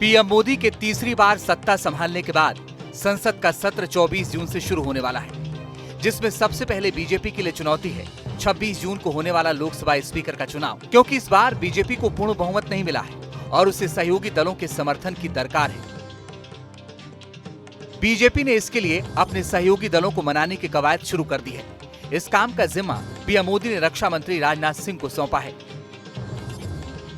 PM Modi के तीसरी बार सत्ता संभालने के बाद संसद का सत्र 24 जून से शुरू होने वाला है, जिसमें सबसे पहले बीजेपी के लिए चुनौती है 26 जून को होने वाला लोकसभा स्पीकर का चुनाव, क्योंकि इस बार बीजेपी को पूर्ण बहुमत नहीं मिला है और उसे सहयोगी दलों के समर्थन की दरकार है। बीजेपी ने इसके लिए अपने सहयोगी दलों को मनाने की कवायद शुरू कर दी है। इस काम का जिम्मा पीएम मोदी ने रक्षा मंत्री राजनाथ सिंह को सौंपा है।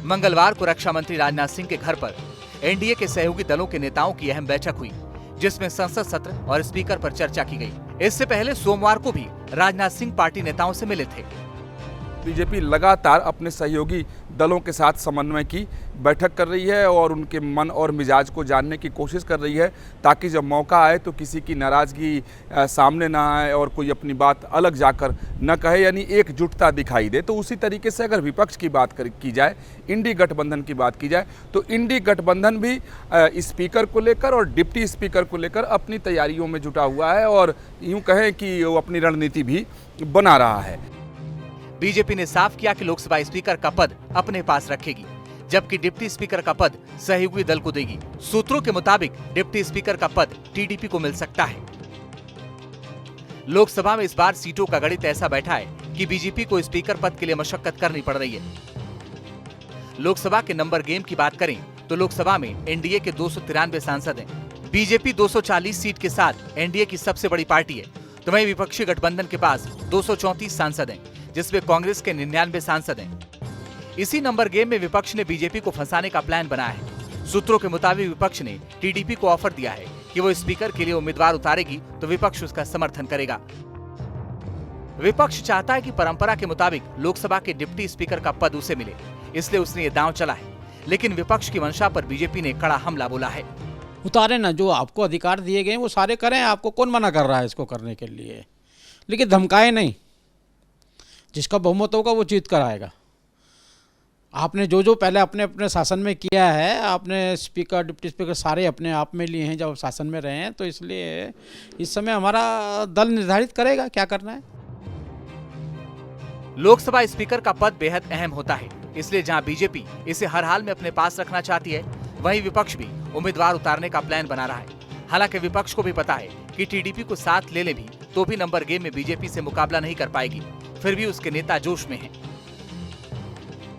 मंगलवार को रक्षा मंत्री राजनाथ सिंह के घर पर एनडीए के सहयोगी दलों के नेताओं की अहम बैठक हुई, जिसमें संसद सत्र और स्पीकर पर चर्चा की गई। इससे पहले सोमवार को भी राजनाथ सिंह पार्टी नेताओं से मिले थे। बीजेपी लगातार अपने सहयोगी दलों के साथ समन्वय की बैठक कर रही है और उनके मन और मिजाज को जानने की कोशिश कर रही है, ताकि जब मौका आए तो किसी की नाराजगी सामने ना आए और कोई अपनी बात अलग जाकर न कहे, यानी एकजुटता दिखाई दे। तो उसी तरीके से अगर विपक्ष की बात की जाए, इंडी गठबंधन की बात की जाए, तो इंडी गठबंधन भी स्पीकर को लेकर और डिप्टी स्पीकर को लेकर अपनी तैयारियों में जुटा हुआ है और यूँ कहें कि वो अपनी रणनीति भी बना रहा है। बीजेपी ने साफ किया कि लोकसभा स्पीकर का पद अपने पास रखेगी, जबकि डिप्टी स्पीकर का पद सहयोगी दल को देगी। सूत्रों के मुताबिक डिप्टी स्पीकर का पद टीडीपी को मिल सकता है। लोकसभा में इस बार सीटों का गणित ऐसा बैठा है कि बीजेपी को स्पीकर पद के लिए मशक्कत करनी पड़ रही है। लोकसभा के नंबर गेम की बात करें तो लोकसभा में एनडीए के 293 सांसद हैं। बीजेपी 240 सीट के साथ एनडीए की सबसे बड़ी पार्टी है, तो वहीं विपक्षी गठबंधन के पास 234 सांसद हैं, जिसमें कांग्रेस के 99 सांसद हैं। इसी नंबर गेम में विपक्ष ने बीजेपी को फंसाने का प्लान बनाया है। सूत्रों के मुताबिक विपक्ष ने टीडीपी को ऑफर दिया है कि वो स्पीकर के लिए उम्मीदवार उतारेगी तो विपक्ष उसका समर्थन करेगा। विपक्ष चाहता है कि परंपरा के मुताबिक लोकसभा के डिप्टी स्पीकर का पद उसे मिले, इसलिए उसने ये दांव चला है। लेकिन विपक्ष की मंशा पर बीजेपी ने कड़ा हमला बोला है। उतारे ना, जो आपको अधिकार दिए गए वो सारे करें, आपको कौन मना कर रहा है इसको करने के लिए, लेकिन धमकाए नहीं। जिसका बहुमत होगा वो जीत कर आएगा। आपने जो पहले अपने अपने शासन में किया है, आपने स्पीकर डिप्टी स्पीकर सारे अपने आप में लिए हैं जब शासन में रहे हैं, तो इसलिए इस समय हमारा दल निर्धारित करेगा क्या करना है। लोकसभा स्पीकर का पद बेहद अहम होता है, इसलिए जहां बीजेपी इसे हर हाल में अपने पास रखना चाहती है, वहीं विपक्ष भी उम्मीदवार उतारने का प्लान बना रहा है। हालांकि विपक्ष को भी पता है कि टीडीपी को साथ ले भी तो भी नंबर गेम में बीजेपी से मुकाबला नहीं कर पाएगी, फिर भी उसके नेता जोश में हैं।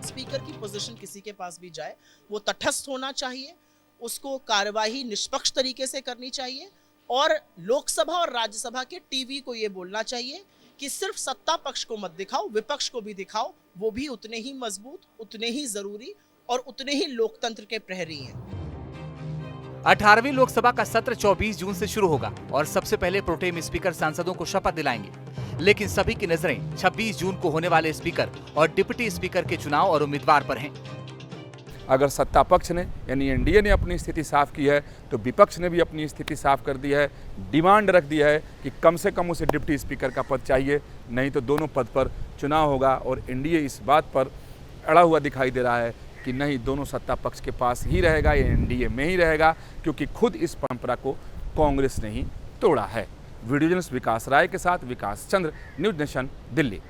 स्पीकर की पोजीशन किसी के पास भी जाए, वो तटस्थ होना चाहिए, उसको कार्यवाही निष्पक्ष तरीके से करनी चाहिए और लोकसभा और राज्यसभा के टीवी को ये बोलना चाहिए कि सिर्फ सत्ता पक्ष को मत दिखाओ, विपक्ष को भी दिखाओ, वो भी उतने ही मजबूत, उतने ही जरूरी और उतने ही लोकतंत्र के प्रहरी हैं। 18वीं लोकसभा का सत्र 24 जून से शुरू होगा और सबसे पहले प्रोटेम स्पीकर सांसदों को शपथ दिलाएंगे, लेकिन सभी की नजरें 26 जून को होने वाले स्पीकर और डिप्टी स्पीकर के चुनाव और उम्मीदवार पर हैं। अगर सत्ता पक्ष ने यानी एनडीए ने अपनी स्थिति साफ की है, तो विपक्ष ने भी अपनी स्थिति साफ कर दी है। डिमांड रख दी है कि कम से कम उसे डिप्टी स्पीकर का पद चाहिए, नहीं तो दोनों पद पर चुनाव होगा। और एनडीए इस बात पर अड़ा हुआ दिखाई दे रहा है कि नहीं, दोनों सत्ता पक्ष के पास ही रहेगा, ये एनडीए में ही रहेगा, क्योंकि खुद इस परंपरा को कांग्रेस ने ही तोड़ा है। वीडियो जर्नलिस्ट विकास राय के साथ विकास चंद्र, न्यूज नेशन, दिल्ली।